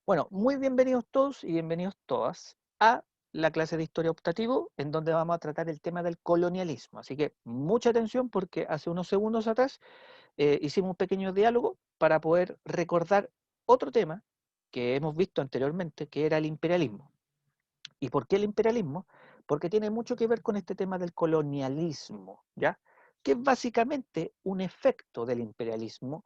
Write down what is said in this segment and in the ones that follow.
Bueno, muy bienvenidos todos y bienvenidos todas a la clase de historia optativo, en donde vamos a tratar el tema del colonialismo. Así que mucha atención porque hace unos segundos atrás hicimos un pequeño diálogo para poder recordar otro tema que hemos visto anteriormente, que era el imperialismo. ¿Y por qué el imperialismo? Porque tiene mucho que ver con este tema del colonialismo, ¿ya? Que es básicamente un efecto del imperialismo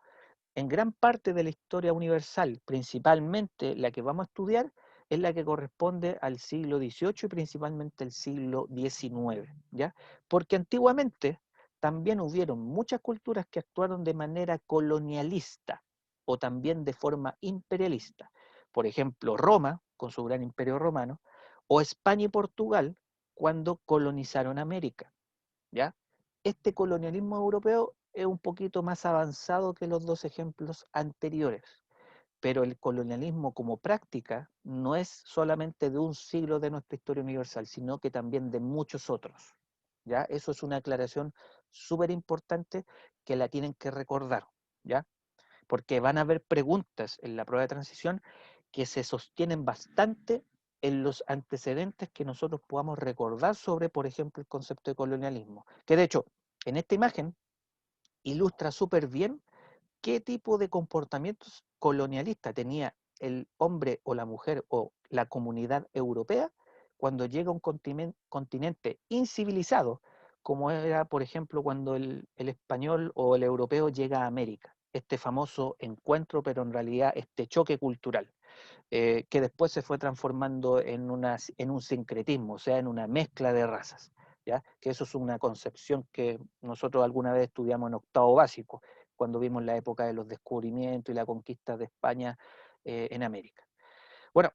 en gran parte de la historia universal, principalmente la que vamos a estudiar, es la que corresponde al siglo XVIII y principalmente el siglo XIX, ¿ya? Porque antiguamente también hubieron muchas culturas que actuaron de manera colonialista o también de forma imperialista. Por ejemplo, Roma, con su gran imperio romano, o España y Portugal, cuando colonizaron América, ¿ya? Este colonialismo europeo es un poquito más avanzado que los dos ejemplos anteriores, pero el colonialismo como práctica no es solamente de un siglo de nuestra historia universal, sino que también de muchos otros, ¿ya? Eso es una aclaración súper importante que la tienen que recordar, ¿ya? Porque van a haber preguntas en la prueba de transición que se sostienen bastante en los antecedentes que nosotros podamos recordar sobre, por ejemplo, el concepto de colonialismo. Que de hecho, en esta imagen ilustra súper bien qué tipo de comportamientos colonialistas tenía el hombre o la mujer o la comunidad europea cuando llega a un continente incivilizado, como era, por ejemplo, cuando el español o el europeo llega a América. Este famoso encuentro, pero en realidad este choque cultural, que después se fue transformando en un sincretismo, o sea, en una mezcla de razas. ¿Ya? Que eso es una concepción que nosotros alguna vez estudiamos en octavo básico, cuando vimos la época de los descubrimientos y la conquista de España en América. Bueno,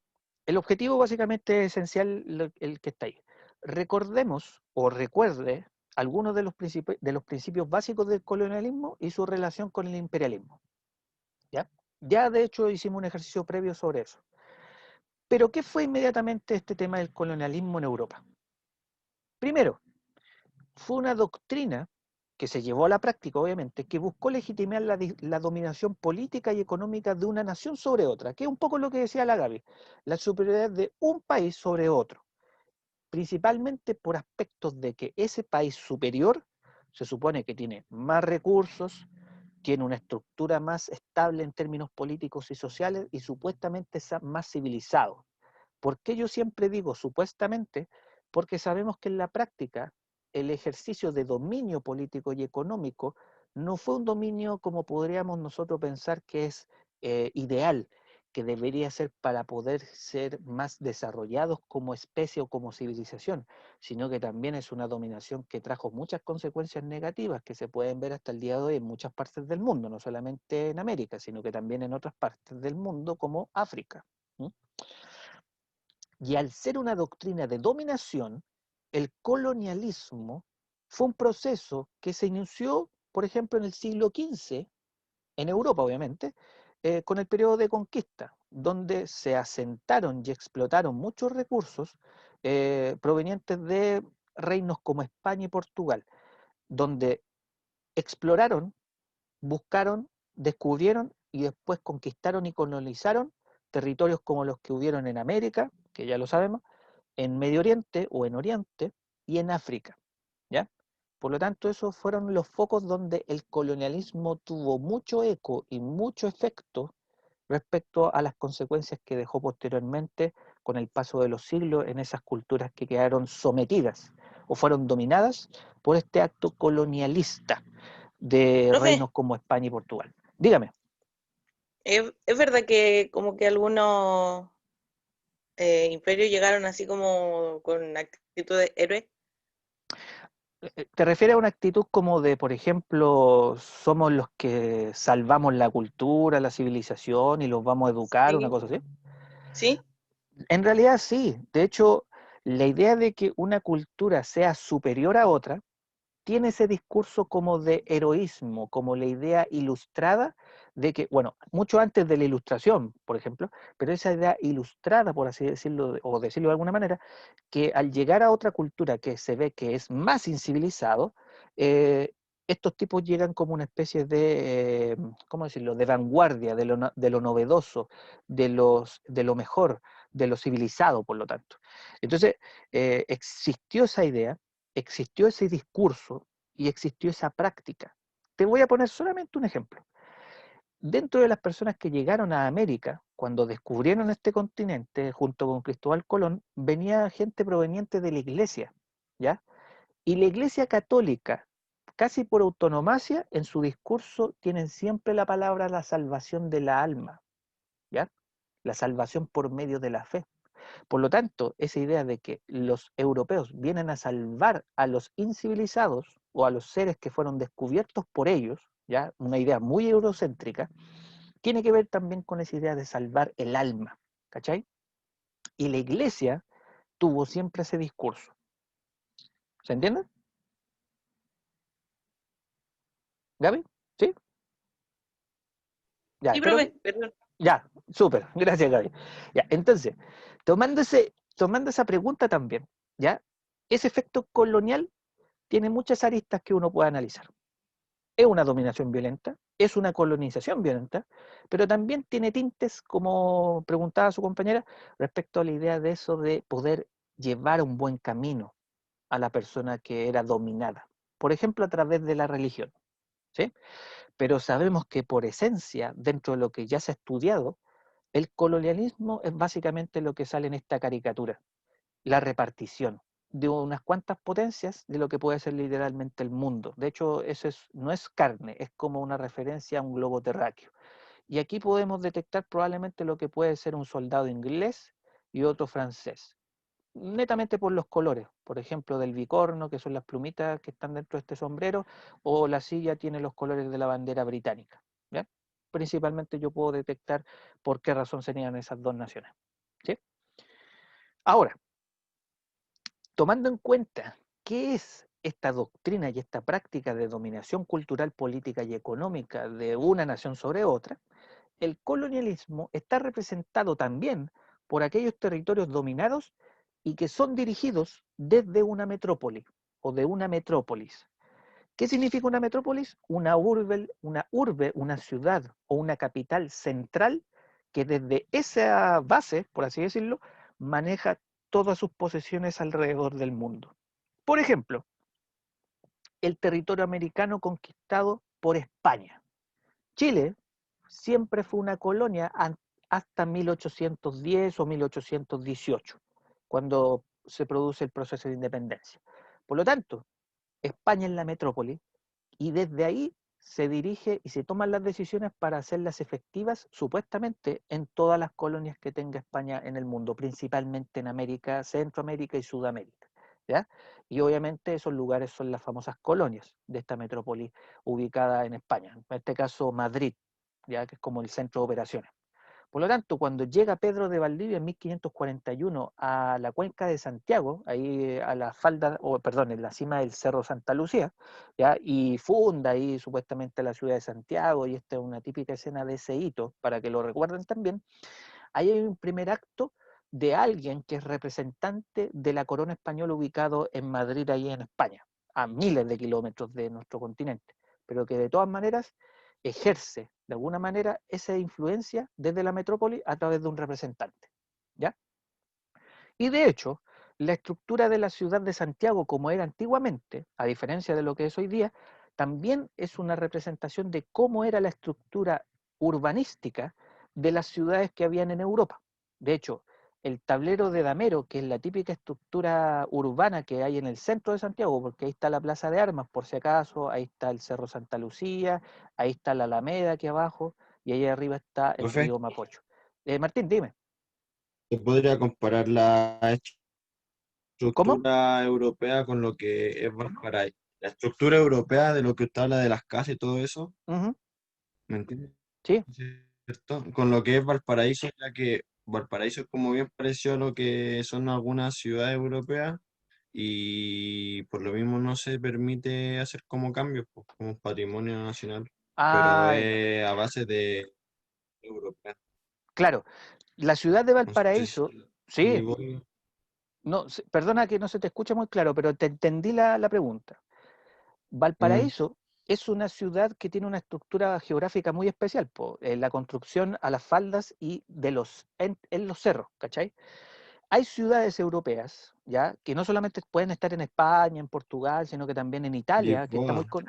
el objetivo básicamente es esencial el que está ahí. Recordemos o recuerde algunos de los principios básicos del colonialismo y su relación con el imperialismo. ¿Ya? Ya de hecho hicimos un ejercicio previo sobre eso. Pero ¿qué fue inmediatamente este tema del colonialismo en Europa? Primero, fue una doctrina que se llevó a la práctica, obviamente, que buscó legitimar la dominación política y económica de una nación sobre otra, que es un poco lo que decía la Gaby, la superioridad de un país sobre otro, principalmente por aspectos de que ese país superior se supone que tiene más recursos, tiene una estructura más estable en términos políticos y sociales y supuestamente es más civilizado. ¿Por qué yo siempre digo supuestamente? Porque sabemos que en la práctica el ejercicio de dominio político y económico no fue un dominio como podríamos nosotros pensar que es ideal, que debería ser para poder ser más desarrollados como especie o como civilización, sino que también es una dominación que trajo muchas consecuencias negativas que se pueden ver hasta el día de hoy en muchas partes del mundo, no solamente en América, sino que también en otras partes del mundo como África. ¿Mm? Y al ser una doctrina de dominación, el colonialismo fue un proceso que se inició, por ejemplo, en el siglo XV, en Europa obviamente, con el periodo de conquista, donde se asentaron y explotaron muchos recursos provenientes de reinos como España y Portugal, donde exploraron, buscaron, descubrieron y después conquistaron y colonizaron territorios como los que hubieron en América, que ya lo sabemos, en Medio Oriente o en Oriente y en África, ¿ya? Por lo tanto, esos fueron los focos donde el colonialismo tuvo mucho eco y mucho efecto respecto a las consecuencias que dejó posteriormente con el paso de los siglos en esas culturas que quedaron sometidas o fueron dominadas por este acto colonialista de Profe, reinos como España y Portugal. Dígame. es verdad que como que algunos imperios llegaron así como con actitud de héroe? ¿Te refieres a una actitud como de, por ejemplo, somos los que salvamos la cultura, la civilización y los vamos a educar, una Sí, cosa así? sí, En realidad sí. De hecho, la idea de que una cultura sea superior a otra tiene ese discurso como de heroísmo, como la idea ilustrada de que, bueno, mucho antes de la ilustración, por ejemplo, pero esa idea ilustrada, por así decirlo, o decirlo de alguna manera, que al llegar a otra cultura que se ve que es más incivilizado, eh, estos tipos llegan como una especie de, ¿cómo decirlo?, de vanguardia, de lo novedoso, de lo mejor, de lo civilizado, por lo tanto. Entonces, existió esa idea, existió ese discurso y existió esa práctica. Te voy a poner solamente un ejemplo. Dentro de las personas que llegaron a América, cuando descubrieron este continente junto con Cristóbal Colón, venía gente proveniente de la iglesia, ¿ya? Y la iglesia católica, casi por autonomacia, en su discurso tienen siempre la palabra la salvación de la alma, ¿ya? La salvación por medio de la fe. Por lo tanto, esa idea de que los europeos vienen a salvar a los incivilizados o a los seres que fueron descubiertos por ellos, ¿ya? Una idea muy eurocéntrica, tiene que ver también con esa idea de salvar el alma, ¿cachai? Y la iglesia tuvo siempre ese discurso. ¿Se entiende? ¿Gaby? ¿Sí? Ya, Sí, espero profe, que... perdón. Ya, súper, gracias Gaby. Ya, entonces, tomando esa pregunta también, ¿ya? Ese efecto colonial tiene muchas aristas que uno puede analizar. Es una dominación violenta, es una colonización violenta, pero también tiene tintes, como preguntaba su compañera, respecto a la idea de eso de poder llevar un buen camino a la persona que era dominada, por ejemplo, a través de la religión, ¿sí? Pero sabemos que por esencia, dentro de lo que ya se ha estudiado, el colonialismo es básicamente lo que sale en esta caricatura, la repartición de unas cuantas potencias de lo que puede ser literalmente el mundo. De hecho, no es carne, es como una referencia a un globo terráqueo. Y aquí podemos detectar probablemente lo que puede ser un soldado inglés y otro francés, netamente por los colores, por ejemplo, del bicorno, que son las plumitas que están dentro de este sombrero, o la silla tiene los colores de la bandera británica. ¿Ya? Principalmente yo puedo detectar por qué razón serían esas dos naciones. ¿Sí? Ahora, tomando en cuenta qué es esta doctrina y esta práctica de dominación cultural, política y económica de una nación sobre otra, el colonialismo está representado también por aquellos territorios dominados y que son dirigidos desde una metrópoli o de una metrópolis. ¿Qué significa una metrópolis? Una ciudad o una capital central que desde esa base, por así decirlo, maneja todas sus posesiones alrededor del mundo. Por ejemplo, el territorio americano conquistado por España. Chile siempre fue una colonia hasta 1810 o 1818, cuando se produce el proceso de independencia. Por lo tanto, España es la metrópoli y desde ahí se dirige y se toman las decisiones para hacerlas efectivas supuestamente en todas las colonias que tenga España en el mundo, principalmente en América, Centroamérica y Sudamérica. ¿Ya? Y obviamente esos lugares son las famosas colonias de esta metrópoli ubicada en España, en este caso Madrid, ya que es como el centro de operaciones. Por lo tanto, cuando llega Pedro de Valdivia en 1541 a la cuenca de Santiago, ahí a la falda, o perdón, en la cima del Cerro Santa Lucía, ¿ya? Y funda ahí supuestamente la ciudad de Santiago, y esta es una típica escena de ese hito, para que lo recuerden también, ahí hay un primer acto de alguien que es representante de la corona española ubicado en Madrid, ahí en España, a miles de kilómetros de nuestro continente, pero que de todas maneras ejerce de alguna manera esa influencia desde la metrópoli a través de un representante. ¿Ya? Y de hecho, la estructura de la ciudad de Santiago, como era antiguamente, a diferencia de lo que es hoy día, también es una representación de cómo era la estructura urbanística de las ciudades que habían en Europa. De hecho, el tablero de Damero, que es la típica estructura urbana que hay en el centro de Santiago, porque ahí está la Plaza de Armas, por si acaso, ahí está el Cerro Santa Lucía, ahí está la Alameda aquí abajo, y ahí arriba está el Profe, río Mapocho. Martín, dime, ¿se podría comparar la ¿cómo? estructura europea con lo que es Valparaíso? La estructura europea de lo que usted habla de las casas y todo eso, Ujú, ¿me entiende? sí. ¿Cierto? Con lo que es Valparaíso, ya que Valparaíso es como bien parecido a lo que son algunas ciudades europeas y por lo mismo no se permite hacer como cambios, pues, como patrimonio nacional, pero Ah, es a base de europea. claro, la ciudad de No sé Valparaíso, si sí, voy. no, perdona que no se te escucha muy claro, pero te entendí la pregunta. Mm, Valparaíso es una ciudad que tiene una estructura geográfica muy especial, la construcción a las faldas y en los cerros, ¿cachai? Hay ciudades europeas, ¿ya? Que no solamente pueden estar en España, en Portugal, sino que también en Italia, que está muy Lisboa.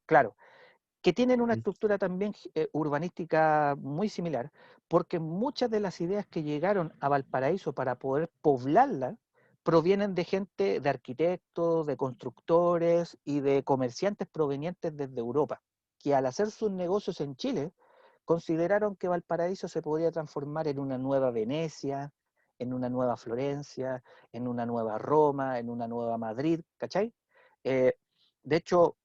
claro, que tienen una Mm. estructura también urbanística muy similar, porque muchas de las ideas que llegaron a Valparaíso para poder poblarla provienen de gente, de arquitectos, de constructores y de comerciantes provenientes desde Europa, que al hacer sus negocios en Chile, consideraron que Valparaíso se podía transformar en una nueva Venecia, en una nueva Florencia, en una nueva Roma, en una nueva Madrid, ¿cachai? De hecho,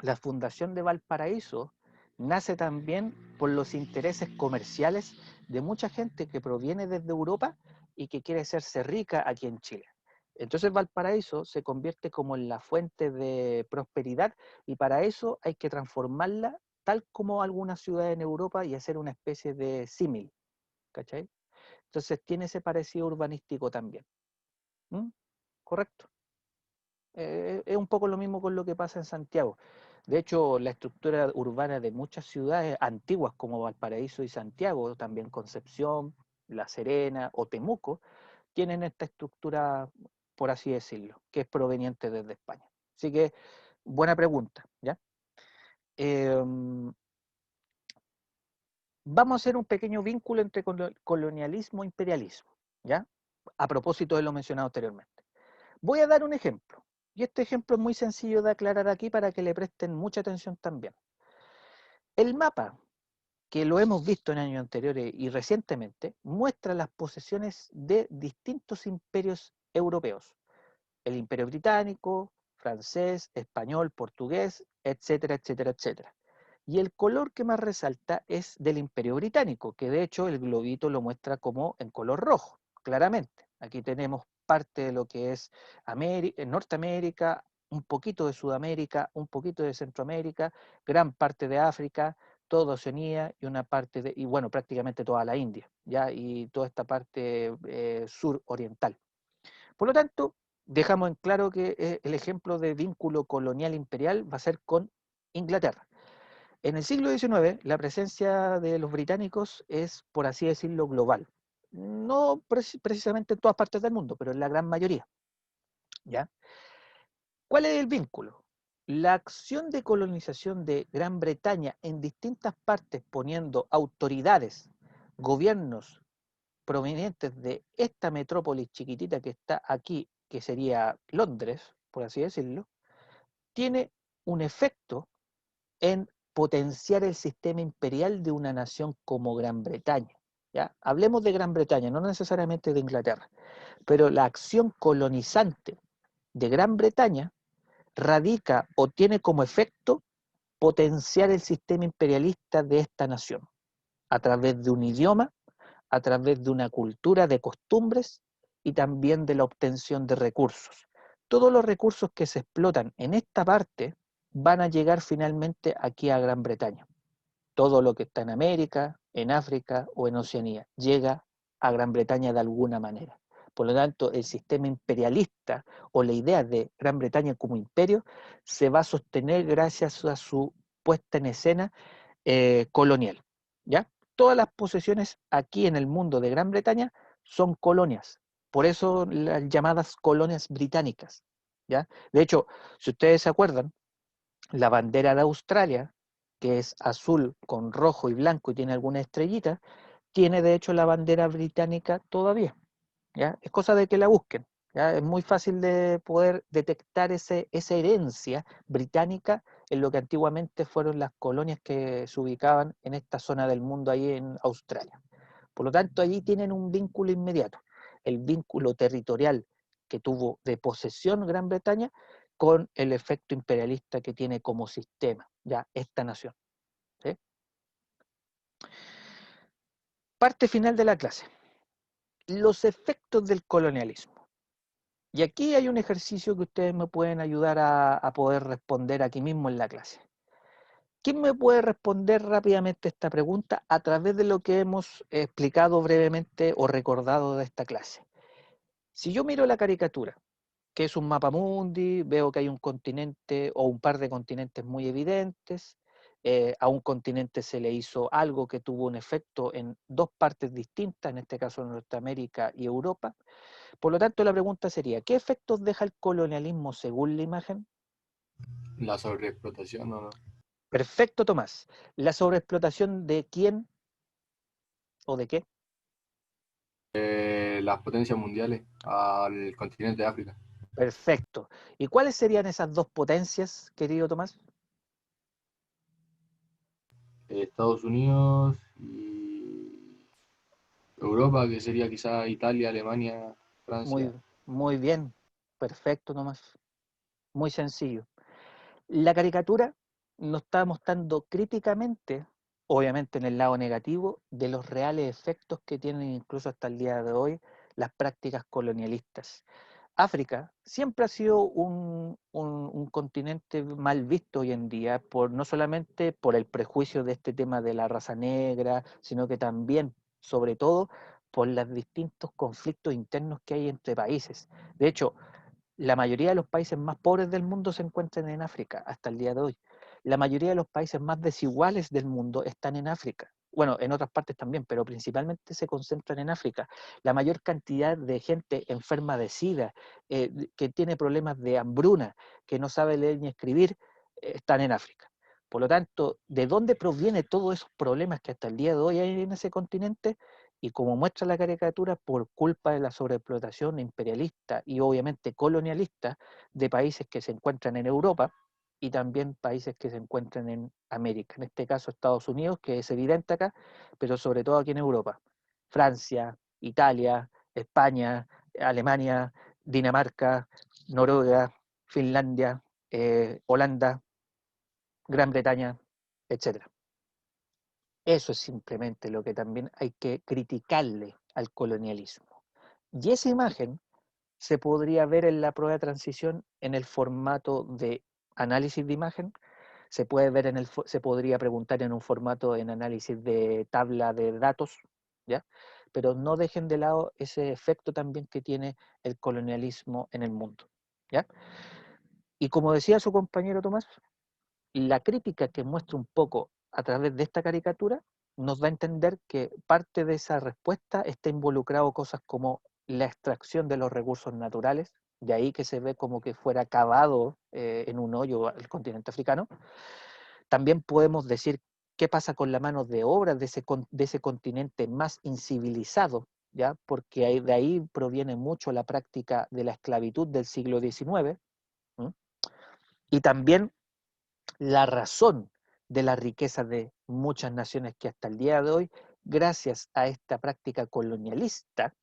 la fundación de Valparaíso nace también por los intereses comerciales de mucha gente que proviene desde Europa y que quiere hacerse rica aquí en Chile. Entonces Valparaíso se convierte como en la fuente de prosperidad y para eso hay que transformarla tal como algunas ciudades en Europa y hacer una especie de símil, ¿cachai? Entonces tiene ese parecido urbanístico también. ¿Mm? ¿Correcto? Es un poco lo mismo con lo que pasa en Santiago. De hecho, la estructura urbana de muchas ciudades antiguas como Valparaíso y Santiago, también Concepción, La Serena o Temuco, tienen esta estructura, por así decirlo, que es proveniente desde España. Así que, buena pregunta, ¿ya? Vamos a hacer un pequeño vínculo entre colonialismo e imperialismo, ¿ya? A propósito de lo mencionado anteriormente. Voy a dar un ejemplo, y este ejemplo es muy sencillo de aclarar aquí para que le presten mucha atención también. El mapa, que lo hemos visto en años anteriores y recientemente, muestra las posesiones de distintos imperios europeos. El imperio británico, francés, español, portugués, etcétera, etcétera, etcétera. Y el color que más resalta es del imperio británico, que de hecho el globito lo muestra como en color rojo, claramente. Aquí tenemos parte de lo que es Norteamérica, un poquito de Sudamérica, un poquito de Centroamérica, gran parte de África, toda Oceanía y una parte y bueno, prácticamente toda la India, ¿ya? Y toda esta parte suroriental. Por lo tanto, dejamos en claro que el ejemplo de vínculo colonial imperial va a ser con Inglaterra. En el siglo XIX, la presencia de los británicos es, por así decirlo, global. No precisamente en todas partes del mundo, pero en la gran mayoría. ¿Ya? ¿Cuál es el vínculo? La acción de colonización de Gran Bretaña en distintas partes, poniendo autoridades, gobiernos provenientes de esta metrópolis chiquitita que está aquí, que sería Londres, por así decirlo, tiene un efecto en potenciar el sistema imperial de una nación como Gran Bretaña. ¿Ya? Hablemos de Gran Bretaña, no necesariamente de Inglaterra, pero la acción colonizante de Gran Bretaña radica o tiene como efecto potenciar el sistema imperialista de esta nación a través de un idioma, a través de una cultura de costumbres y también de la obtención de recursos. Todos los recursos que se explotan en esta parte van a llegar finalmente aquí a Gran Bretaña. Todo lo que está en América, en África o en Oceanía llega a Gran Bretaña de alguna manera. Por lo tanto, el sistema imperialista o la idea de Gran Bretaña como imperio se va a sostener gracias a su puesta en escena colonial. ¿Ya? Todas las posesiones aquí en el mundo de Gran Bretaña son colonias, por eso las llamadas colonias británicas. ¿Ya? De hecho, si ustedes se acuerdan, la bandera de Australia, que es azul con rojo y blanco y tiene alguna estrellita, tiene de hecho la bandera británica todavía. ¿Ya? Es cosa de que la busquen. ¿Ya? Es muy fácil de poder detectar esa herencia británica en lo que antiguamente fueron las colonias que se ubicaban en esta zona del mundo ahí en Australia. Por lo tanto, allí tienen un vínculo inmediato, el vínculo territorial que tuvo de posesión Gran Bretaña con el efecto imperialista que tiene como sistema, ya esta nación. ¿Sí? Parte final de la clase. Los efectos del colonialismo. Y aquí hay un ejercicio que ustedes me pueden ayudar a poder responder aquí mismo en la clase. ¿Quién me puede responder rápidamente esta pregunta a través de lo que hemos explicado brevemente o recordado de esta clase? Si yo miro la caricatura, que es un mapa mundi, veo que hay un continente o un par de continentes muy evidentes. A un continente se le hizo algo que tuvo un efecto en dos partes distintas, en este caso Norteamérica y Europa. Por lo tanto, la pregunta sería, ¿qué efectos deja el colonialismo según la imagen? La sobreexplotación, ¿o no? Perfecto, Tomás. ¿La sobreexplotación de quién o de qué? Las potencias mundiales al continente de África. Perfecto. ¿Y cuáles serían esas dos potencias, querido Tomás? Estados Unidos y Europa, que sería quizá Italia, Alemania, Francia. Muy, muy bien. Perfecto, Tomás. Muy sencillo. La caricatura nos está mostrando críticamente, obviamente en el lado negativo, de los reales efectos que tienen incluso hasta el día de hoy las prácticas colonialistas. África siempre ha sido un continente mal visto hoy en día, no solamente por el prejuicio de este tema de la raza negra, sino que también, sobre todo, por los distintos conflictos internos que hay entre países. De hecho, la mayoría de los países más pobres del mundo se encuentran en África hasta el día de hoy. La mayoría de los países más desiguales del mundo están en África. Bueno, en otras partes también, pero principalmente se concentran en África. La mayor cantidad de gente enferma de SIDA, que tiene problemas de hambruna, que no sabe leer ni escribir, están en África. Por lo tanto, ¿de dónde provienen todos esos problemas que hasta el día de hoy hay en ese continente? Y como muestra la caricatura, por culpa de la sobreexplotación imperialista y obviamente colonialista de países que se encuentran en Europa y también países que se encuentran en América, en este caso Estados Unidos, que es evidente acá, pero sobre todo aquí en Europa. Francia, Italia, España, Alemania, Dinamarca, Noruega, Finlandia, Holanda, Gran Bretaña, etc. Eso es simplemente lo que también hay que criticarle al colonialismo. Y esa imagen se podría ver en la prueba de transición en el formato de análisis de imagen, se puede ver se podría preguntar en un formato en análisis de tabla de datos, ¿ya? Pero no dejen de lado ese efecto también que tiene el colonialismo en el mundo, ¿ya? Y como decía su compañero Tomás, la crítica que muestra un poco a través de esta caricatura nos da a entender que parte de esa respuesta está involucrado cosas como la extracción de los recursos naturales, de ahí que se ve como que fuera cavado en un hoyo el continente africano. También podemos decir qué pasa con la mano de obra de ese continente más incivilizado, ¿ya? Porque de ahí proviene mucho la práctica de la esclavitud del siglo XIX, ¿m? Y también la razón de la riqueza de muchas naciones que hasta el día de hoy, gracias a esta práctica colonialista,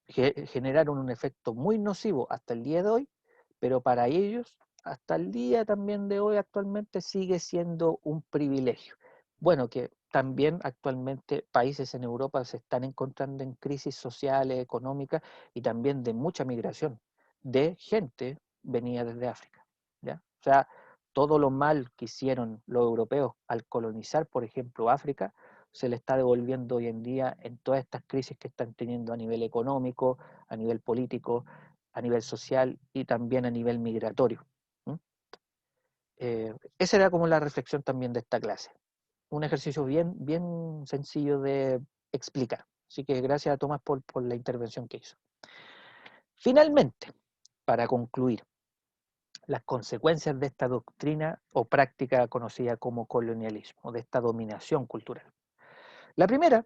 generaron un efecto muy nocivo hasta el día de hoy, pero para ellos, hasta el día también de hoy actualmente sigue siendo un privilegio. Bueno, que también actualmente países en Europa se están encontrando en crisis sociales, económicas y también de mucha migración de gente venida desde África, ¿ya? O sea, todo lo mal que hicieron los europeos al colonizar, por ejemplo, África, se le está devolviendo hoy en día en todas estas crisis que están teniendo a nivel económico, a nivel político, a nivel social y también a nivel migratorio. Esa era como la reflexión también de esta clase. Un ejercicio bien, bien sencillo de explicar. Así que gracias a Tomás por la intervención que hizo. Finalmente, para concluir, las consecuencias de esta doctrina o práctica conocida como colonialismo, de esta dominación cultural. La primera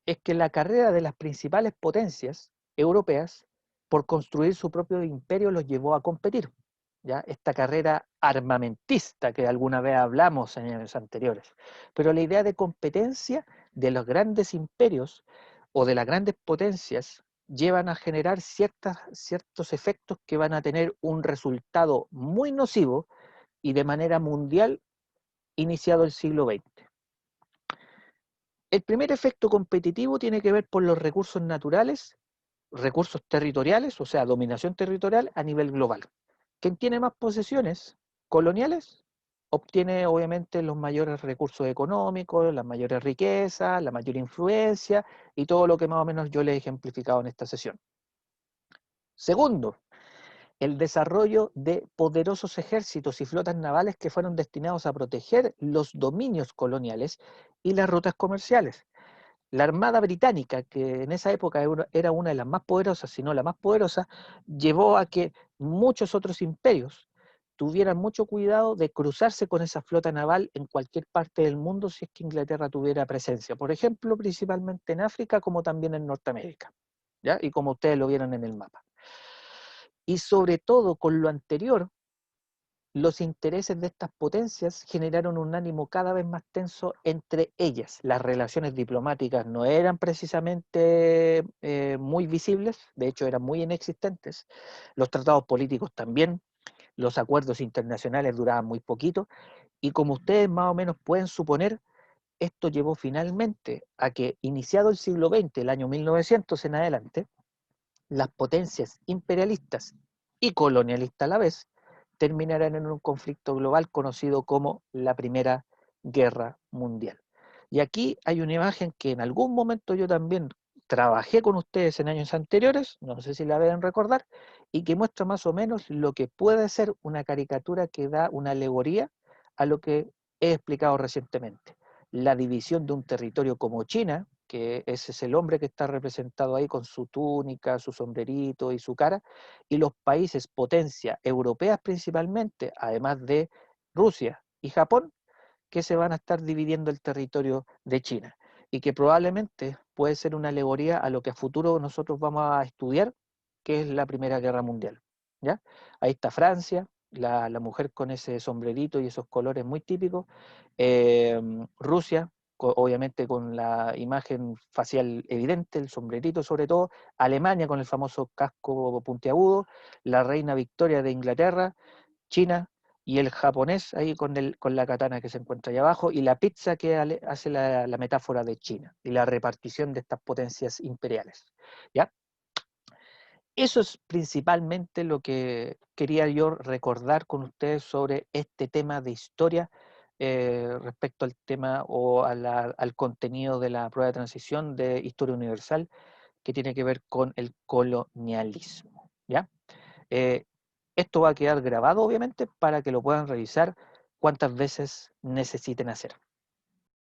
es que la carrera de las principales potencias europeas por construir su propio imperio los llevó a competir. ¿Ya? Esta carrera armamentista que alguna vez hablamos en años anteriores. Pero la idea de competencia de los grandes imperios o de las grandes potencias llevan a generar ciertos efectos que van a tener un resultado muy nocivo y de manera mundial iniciado el siglo XX. El primer efecto competitivo tiene que ver por los recursos naturales, recursos territoriales, o sea, dominación territorial a nivel global. Quien tiene más posesiones coloniales obtiene obviamente los mayores recursos económicos, las mayores riquezas, la mayor influencia y todo lo que más o menos yo les he ejemplificado en esta sesión. Segundo, el desarrollo de poderosos ejércitos y flotas navales que fueron destinados a proteger los dominios coloniales y las rutas comerciales. La Armada Británica, que en esa época era una de las más poderosas, si no la más poderosa, llevó a que muchos otros imperios tuvieran mucho cuidado de cruzarse con esa flota naval en cualquier parte del mundo si es que Inglaterra tuviera presencia. Por ejemplo, principalmente en África, como también en Norteamérica, ¿ya? Y como ustedes lo vieron en el mapa. Y sobre todo con lo anterior, los intereses de estas potencias generaron un ánimo cada vez más tenso entre ellas. Las relaciones diplomáticas no eran precisamente muy visibles, de hecho eran muy inexistentes. Los tratados políticos también, los acuerdos internacionales duraban muy poquito, y como ustedes más o menos pueden suponer, esto llevó finalmente a que, iniciado el siglo XX, el año 1900 en adelante, las potencias imperialistas y colonialistas a la vez terminarán en un conflicto global conocido como la Primera Guerra Mundial. Y aquí hay una imagen que en algún momento yo también trabajé con ustedes en años anteriores, no sé si la deben recordar, y que muestra más o menos lo que puede ser una caricatura que da una alegoría a lo que he explicado recientemente. La división de un territorio como China, que ese es el hombre que está representado ahí con su túnica, su sombrerito y su cara, y los países potencia europeas principalmente, además de Rusia y Japón, que se van a estar dividiendo el territorio de China, y que probablemente puede ser una alegoría a lo que a futuro nosotros vamos a estudiar, que es la Primera Guerra Mundial, ¿ya? Ahí está Francia, la mujer con ese sombrerito y esos colores muy típicos, Rusia, obviamente con la imagen facial evidente, el sombrerito sobre todo, Alemania con el famoso casco puntiagudo, la reina Victoria de Inglaterra, China y el japonés ahí con la katana que se encuentra ahí abajo, y la pizza que hace la metáfora de China y la repartición de estas potencias imperiales, ¿ya? Eso es principalmente lo que quería yo recordar con ustedes sobre este tema de historia respecto al tema o al contenido de la prueba de transición de Historia Universal, que tiene que ver con el colonialismo, ¿ya? Eh, Esto va a quedar grabado, obviamente, para que lo puedan revisar cuantas veces necesiten hacer.